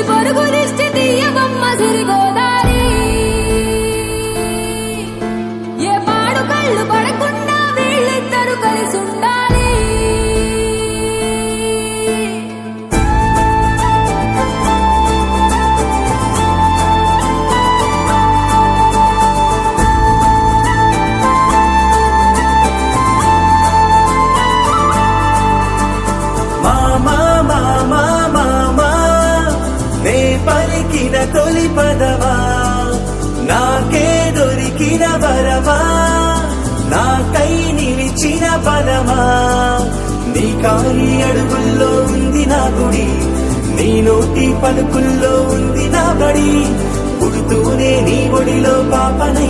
పరుగు దిష్టి తీయవమ్మ సిరిగోదారి ఏ పాడు కళ్ళు పడకుండా వీళ్ళిద్దరు కలిసి ఉండాలి పలికిన తొలి పదవా నాకే దొరికిన వరమా నాకై నిలిచిన బలమా నీ కాలి అడుగుల్లో ఉంది నా గుడి నీ నోటి పలుకుల్లో ఉంది నా బడి పుడుతూనే నీ ఒడిలో పాపనై